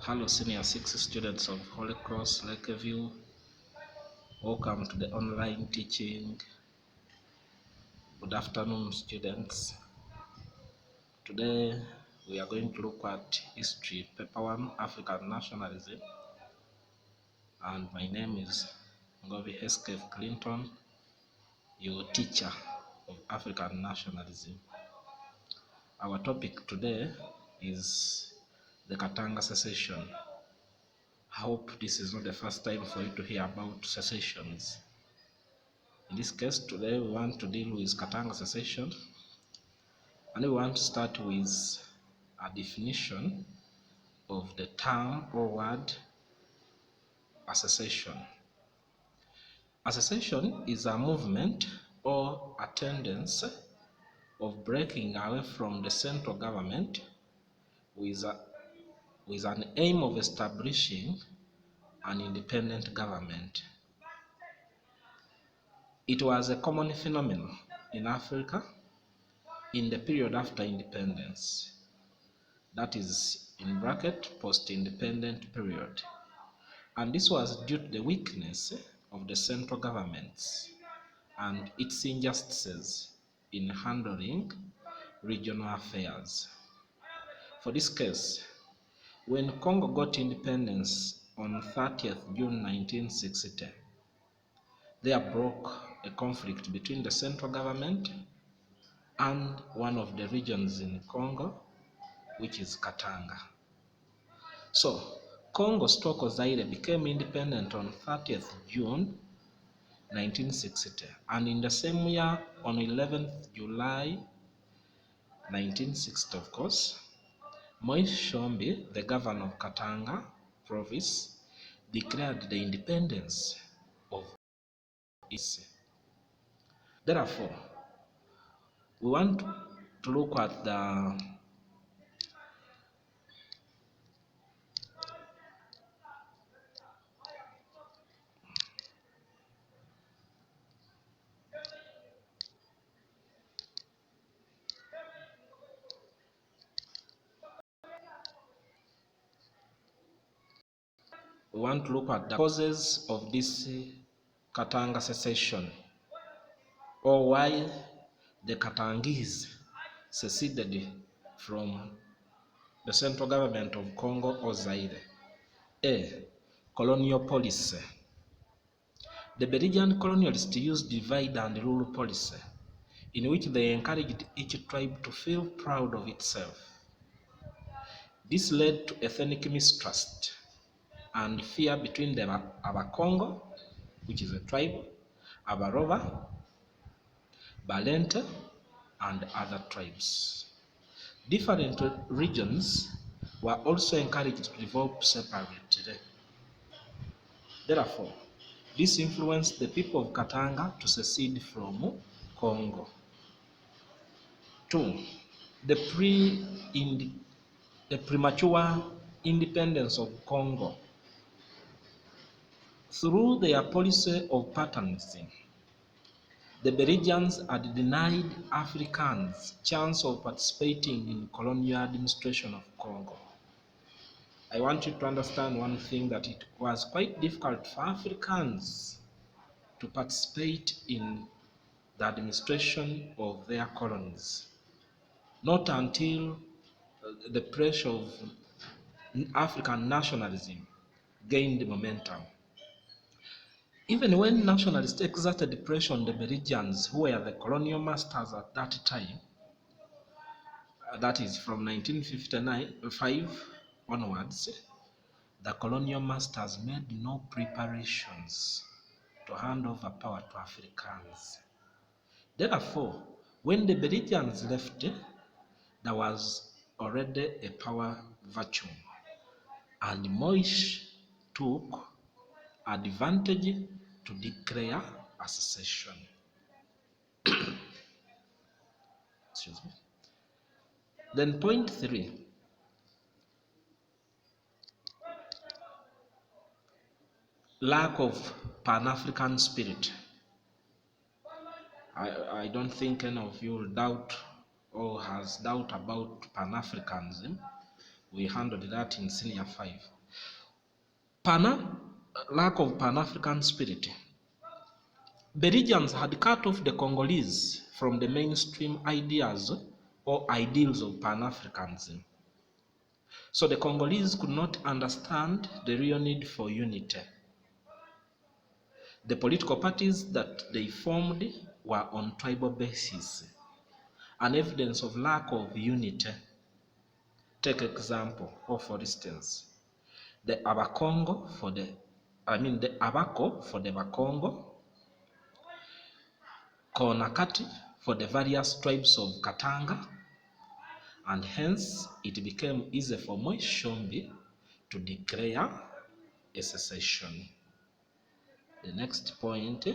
Hello Senior 6 students of Holy Cross Lakeview. Welcome to the online teaching. Good afternoon students. Today we are going to look at history paper 1, African nationalism, and my name is Ngobi Hesketh Clinton, your teacher of African nationalism. Our topic today is the Katanga secession. I hope this is not the first time for you to hear about secessions. In this case, today we want to deal with Katanga secession, and we want to start with a definition of the term or word a secession. A secession is a movement or a tendency of breaking away from the central government with an aim of establishing an independent government. It was a common phenomenon in Africa in the period after independence, that is in bracket post-independent period, and this was due to the weakness of the central governments and its injustices in handling regional affairs. For this case, when Congo got independence on 30th June 1960, there broke a conflict between the central government and one of the regions in Congo, which is Katanga. So, Congo/Zaire became independent on 30th June 1960, and in the same year, on 11th July 1960, of course, Moise Tshombe, the governor of Katanga province, declared the independence of its. Therefore, we want to look at the causes of this Katanga secession, or why the Katangese seceded from the central government of Congo or Zaire. A. Colonial policy. The Belgian colonialists used divide and rule policy, in which they encouraged each tribe to feel proud of itself. This led to ethnic mistrust and fear between the Abakongo, which is a tribe, Abaroba, Balente, and other tribes. Different regions were also encouraged to develop separately. Therefore, this influenced the people of Katanga to secede from Congo. 2. The premature independence of Congo. Through their policy of paternalism, the Belgians had denied Africans chance of participating in colonial administration of Congo. I want you to understand one thing, that it was quite difficult for Africans to participate in the administration of their colonies. Not until the pressure of African nationalism gained momentum. Even when nationalists exerted pressure on the Belgians, who were the colonial masters at that time, that is from 1955 onwards, the colonial masters made no preparations to hand over power to Africans. Therefore, when the Belgians left, there was already a power vacuum, and Moise took advantage to declare a secession. Excuse me. Then point 3. Lack of Pan-African spirit. I don't think any of you will doubt or has doubt about Pan-Africanism, We handled that in senior 5. Lack of Pan-African spirit. Belgians had cut off the Congolese from the mainstream ideas or ideals of Pan-Africanism. So the Congolese could not understand the real need for unity. The political parties that they formed were on tribal basis, an evidence of lack of unity. Take example, or for instance, the Abakongo for the Abako for the Bakongo, Konakati for the various tribes of Katanga, and hence it became easy for Moishombi to declare a secession. The next point,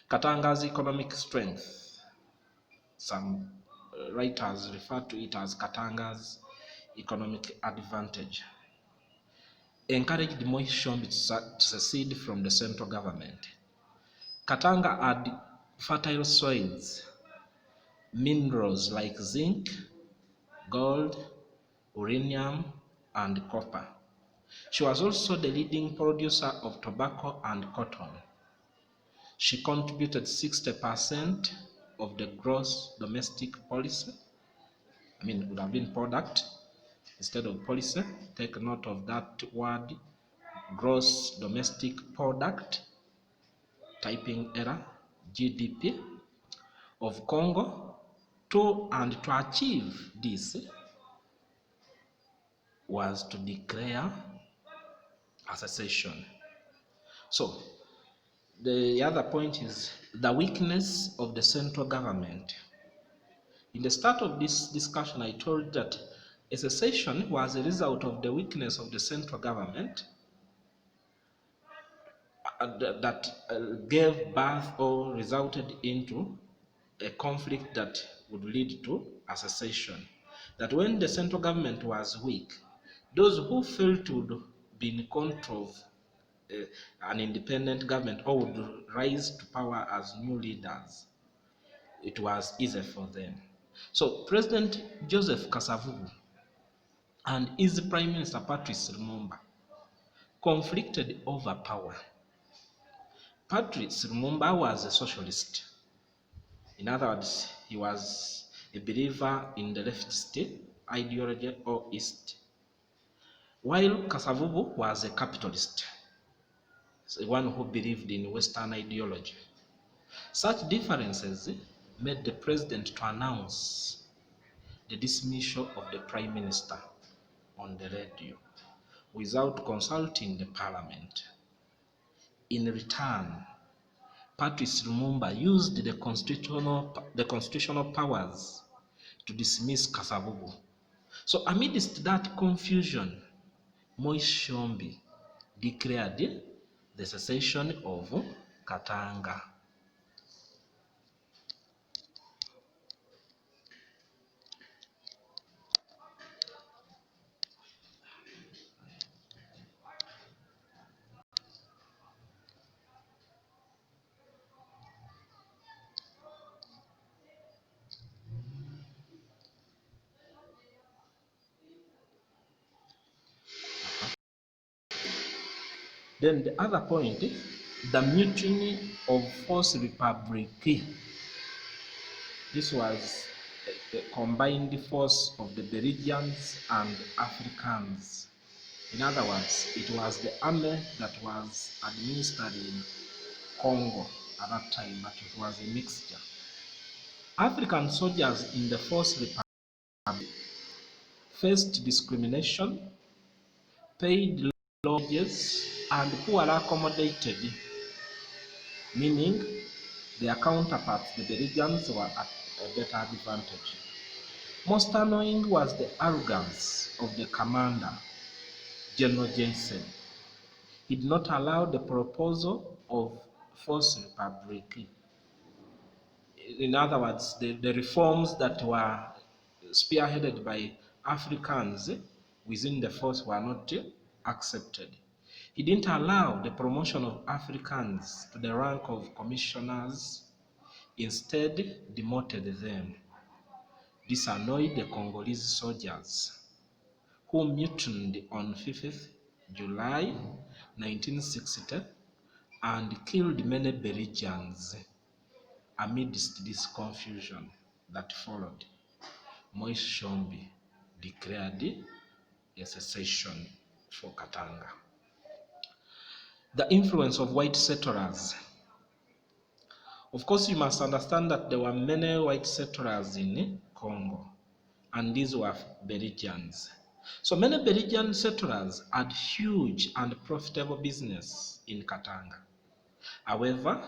Katanga's economic strength. Some writers refer to it as Katanga's economic advantage. Encouraged Moishombi to secede from the central government. Katanga had fertile soils, minerals like zinc, gold, uranium, and copper. She was also the leading producer of tobacco and cotton. She contributed 60% of the gross domestic policy. It would have been product instead of policy. Take note of that word, gross domestic product, typing error, GDP of Congo. To achieve this was to declare a secession. So the other point is the weakness of the central government. In the start of this discussion, I told that a secession was a result of the weakness of the central government that gave birth or resulted into a conflict that would lead to a secession. That when the central government was weak, those who felt would be in control of an independent government or would rise to power as new leaders, it was easy for them. So President Joseph Kasavubu and his Prime Minister Patrice Lumumba conflicted over power. Patrice Lumumba was a socialist. In other words, he was a believer in the leftist ideology or East, while Kasavubu was a capitalist, one who believed in Western ideology. Such differences made the president to announce the dismissal of the prime minister on the radio without consulting the parliament. In return, Patrice Lumumba used the constitutional powers to dismiss Kasavubu. So amidst that confusion, Moise Tshombe declared the secession of Katanga. Then the other point, the mutiny of Force Republique. This was a combined force of the Belgians and Africans. In other words, it was the army that was administered in Congo at that time, but it was a mixture. African soldiers in the Force Republic faced discrimination, paid low wages, and poorly accommodated, meaning their counterparts, the Belgians, were at a better advantage. Most annoying was the arrogance of the commander, General Jensen. He did not allow the proposal of forced republic. In other words, the reforms that were spearheaded by Africans within the force were not accepted. He didn't allow the promotion of Africans to the rank of commissioners, instead demoted them. This annoyed the Congolese soldiers, who mutinied on 5th July 1960 and killed many Belgians. Amidst this confusion that followed, Moise Tshombe declared a secession for Katanga. The influence of white settlers. Of course, you must understand that there were many white settlers in Congo, and these were Belgians. So many Belgian settlers had huge and profitable business in Katanga. However,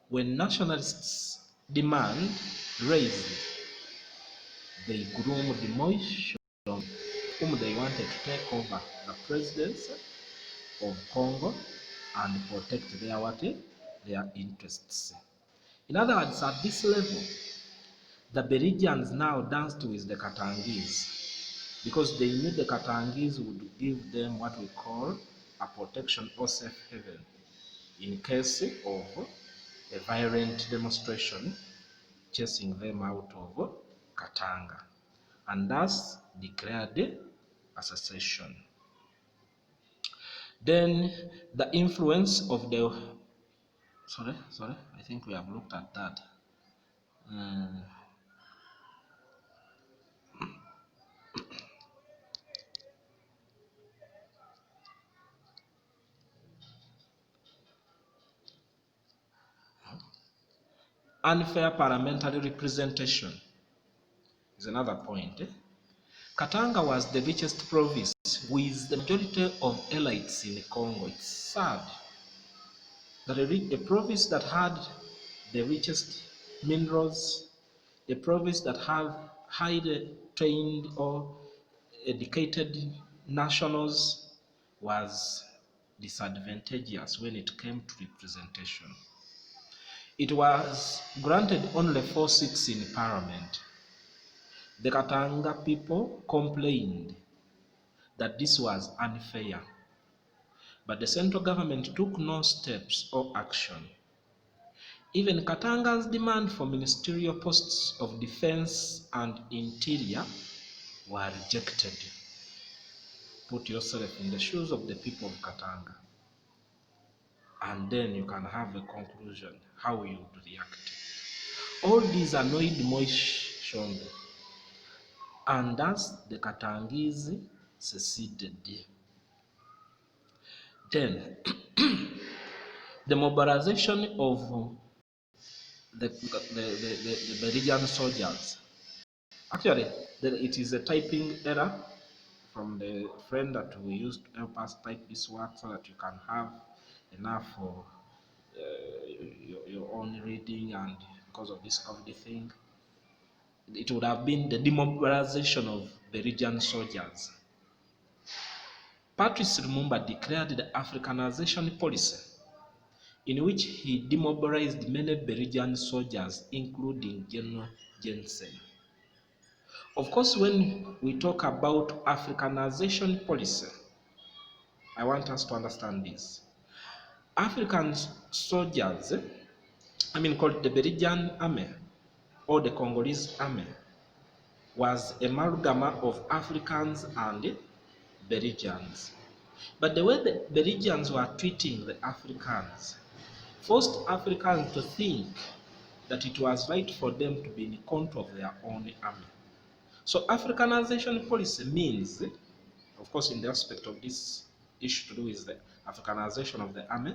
when nationalists' demand raised, they groomed the Moise Tshombe, whom they wanted to take over the presidency of Congo and protect their interests. In other words, at this level, the Belgians now danced with the Katangese because they knew the Katangese would give them what we call a protection or safe haven in case of a violent demonstration chasing them out of Katanga, and thus declared a secession. Then the influence of the sorry, I think we have looked at that. Unfair parliamentary representation is another point. Katanga was the richest province with the majority of elites in Congo. It's sad that a province that had the richest minerals, a province that had highly trained or educated nationals, was disadvantageous when it came to representation. It was granted only 4 seats in parliament. The Katanga people complained that this was unfair, but the central government took no steps or action. Even Katanga's demand for ministerial posts of defense and interior were rejected. Put yourself in the shoes of the people of Katanga, and then you can have a conclusion how you would react. All these annoyed Moise Tshombe, and thus the Katangese seceded. Then, the mobilization of the Belgian soldiers. Actually, it is a typing error from the friend that we used to help us type this work so that you can have enough for your own reading, and because of this COVID thing, it would have been the demobilization of Belgian soldiers. Patrice Lumumba declared the Africanization policy, in which he demobilized many Belgian soldiers, including General Jensen. Of course, when we talk about Africanization policy, I want us to understand this. African soldiers, called the Belgian army or the Congolese army, was a amalgam of Africans and Belgians. But the way the Belgians were treating the Africans forced Africans to think that it was right for them to be in control of their own army. So Africanization policy means, of course, in the aspect of this issue to do with the Africanization of the army,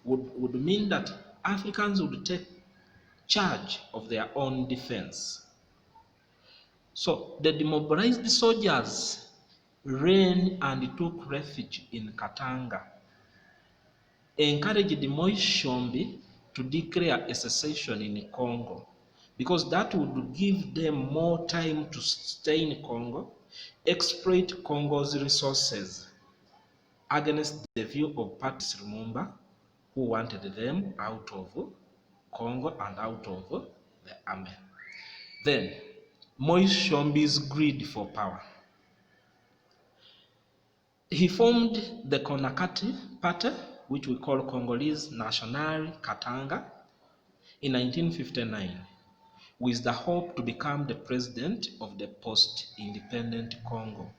would mean that Africans would take charge of their own defense. So the demobilized soldiers ran and took refuge in Katanga, encouraged Moise Tshombe to declare a secession in Congo, because that would give them more time to stay in Congo, exploit Congo's resources, against the view of Patrice Lumumba, who wanted them out of Congo and out of the army. Then, Moise Tshombi's greed for power. He formed the Konakati Party, which we call Congolese National Katanga, in 1959, with the hope to become the president of the post-independent Congo.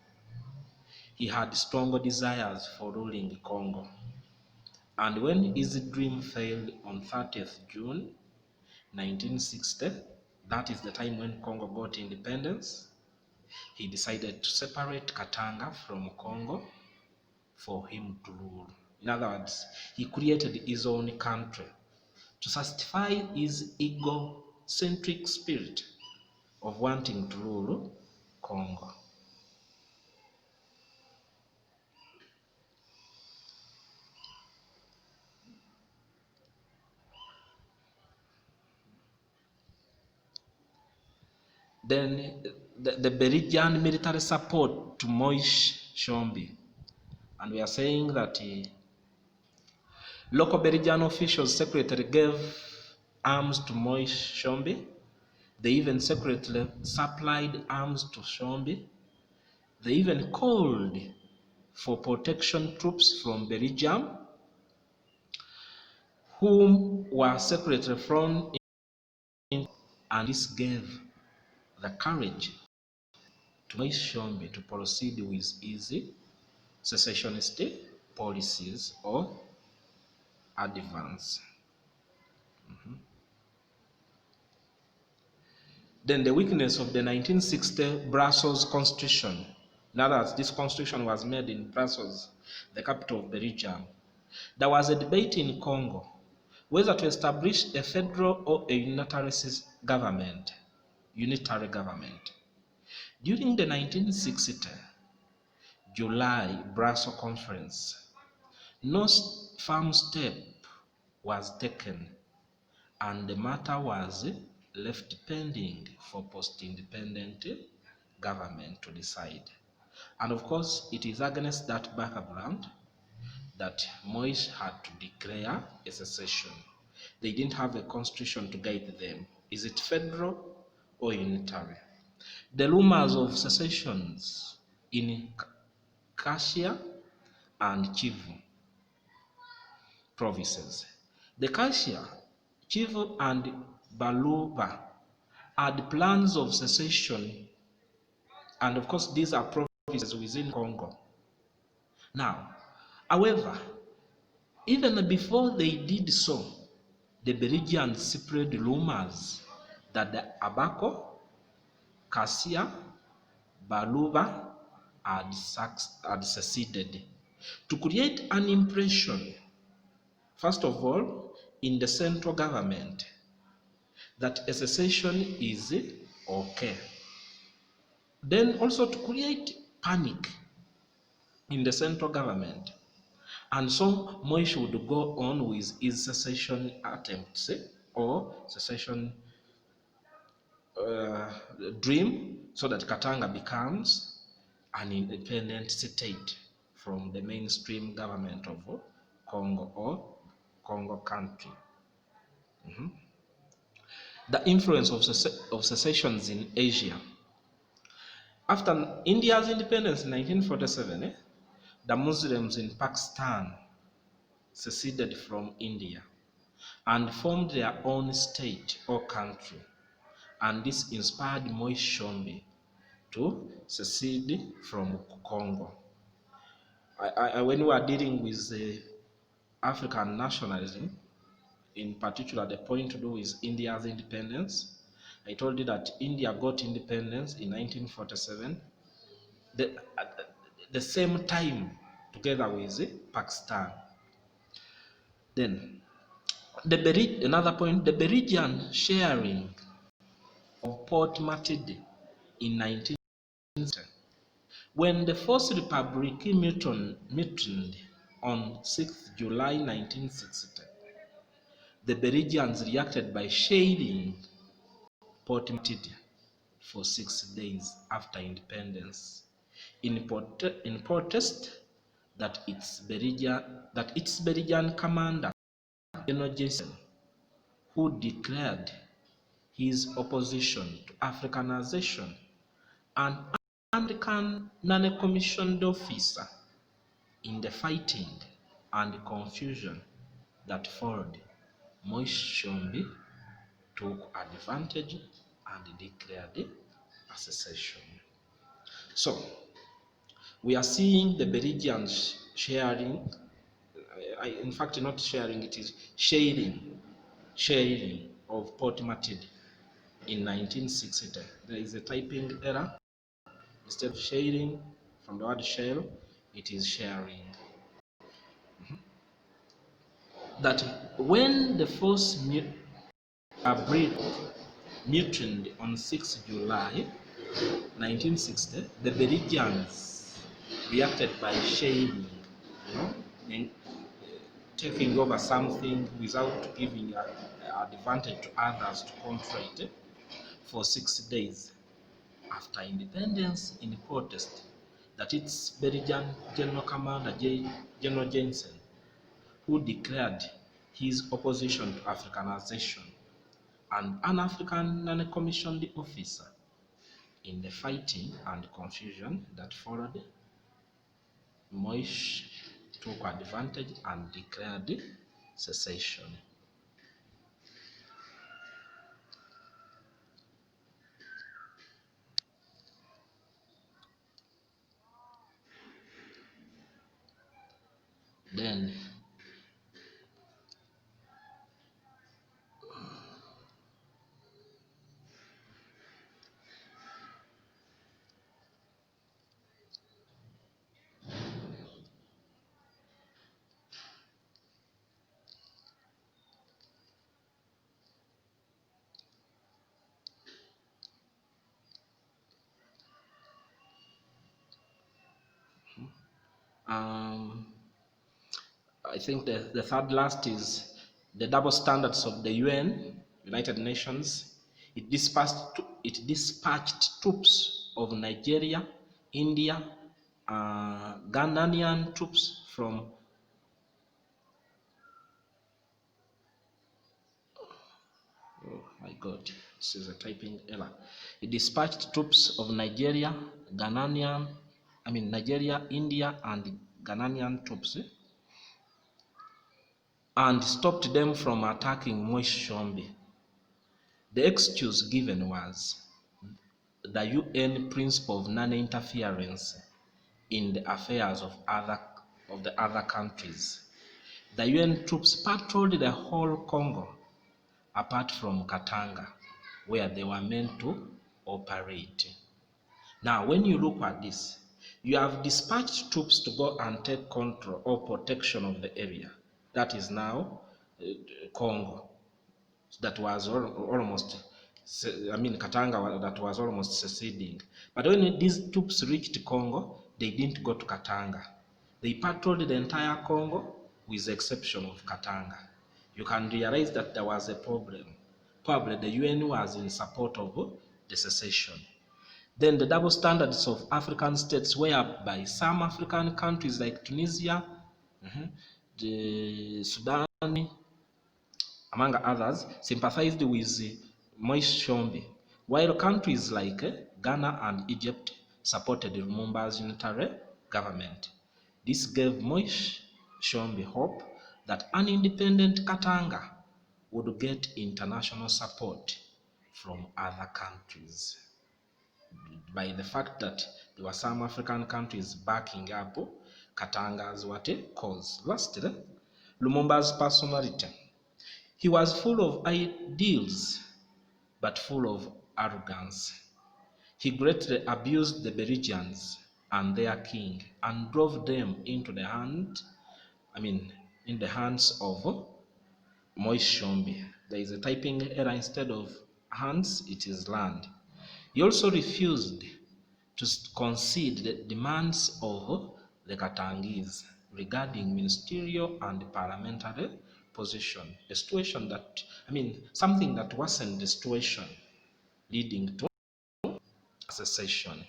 He had strong desires for ruling Congo. And when his dream failed on 30th June 1960, that is the time when Congo got independence, he decided to separate Katanga from Congo for him to rule. In other words, he created his own country to satisfy his egocentric spirit of wanting to rule Congo. Then the Belgian military support to Moise Tshombi. And we are saying that local Belgian officials secretly gave arms to Moise Tshombi. They even secretly supplied arms to Tshombi. They even called for protection troops from Belgium, whom were secretly flown in, and this gave the courage to Moise Tshombi to proceed with his secessionist policies or advance. Then the weakness of the 1960 Brussels Constitution. In other words, this constitution was made in Brussels, the capital of Belgium. There was a debate in Congo whether to establish a federal or a unitary government. During the 1960 July Brussels Conference, no firm step was taken, and the matter was left pending for post-independent government to decide. And of course, it is against that background that Moise had to declare a secession. They didn't have a constitution to guide them. Is it federal or unitary? The rumors of secessions in Kasia and Kivu provinces. The Kasia, Kivu, and Baluba had plans of secession, and of course these are provinces within Congo. Now, however, even before they did so, the Belgians spread rumors that the Abako, Kasia, Baluba had seceded to create an impression, first of all, in the central government that a secession is okay. Then also to create panic in the central government. And so Moise would go on with his secession attempts or secession dream, so that Katanga becomes an independent state from the mainstream government of Congo or Congo country. The influence of secessions in Asia. After India's independence in 1947, the Muslims in Pakistan seceded from India and formed their own state or country, and this inspired Moise Tshombi to secede from Congo. When we are dealing with African nationalism, in particular the point to do with India's independence, I told you that India got independence in 1947, the same time together with Pakistan. Then, another point, the Belgian sharing of Port Matidi in 1910. When the First Republic mutinied on 6th July 1960, the Belgians reacted by shelling Port Matidi for 6 days after independence in protest that its Belgian commander, General Jensen, who declared his opposition to Africanization, an African non-commissioned officer, in the fighting and confusion that followed, Moise Tshombe took advantage and declared a secession. So, we are seeing the Belgians sharing, in fact not sharing, it is sharing of Port Mutiny in 1960. There is a typing error. Instead of sharing, from the word share, it is sharing. That when the force mutinied on 6 July 1960, the Belgians reacted by shaming, and taking over something without giving advantage to others to counter it for 6 days. After independence, in protest, that its Belgian General Commander General Jensen, who declared his opposition to Africanization, and an African non-commissioned officer, in the fighting and confusion that followed, Moise took advantage and declared secession. Then I think the third last is the double standards of the UN, United Nations. It dispatched troops of Nigeria, India, Ghanaian troops from my God, this is a typing error. It dispatched troops of Nigeria, India, and Ghanaian troops, and stopped them from attacking Moise Tshombe. The excuse given was the UN principle of non-interference in the affairs of the other countries. The UN troops patrolled the whole Congo, apart from Katanga, where they were meant to operate. Now, when you look at this, you have dispatched troops to go and take control or protection of the area. That is now Congo. That was almost, Katanga, that was almost seceding. But when these troops reached Congo, they didn't go to Katanga. They patrolled the entire Congo with the exception of Katanga. You can realize that there was a problem. Probably the UN was in support of the secession. Then the double standards of African states, whereby some African countries like Tunisia, the Sudan, among others, sympathized with Moise Tshombe, while countries like Ghana and Egypt supported Lumumba's unitary government. This gave Moise Tshombe hope that an independent Katanga would get international support from other countries, by the fact that there were some African countries backing up Katanga's cause. Lastly, Lumumba's personality. He was full of ideals, but full of arrogance. He greatly abused the Belgians and their king and drove them into the hands of Moise Tshombe. There is a typing error. Instead of hands, it is land. He also refused to concede the demands of the Katangese regarding ministerial and parliamentary position, a situation that, something that wasn't the situation leading to secession.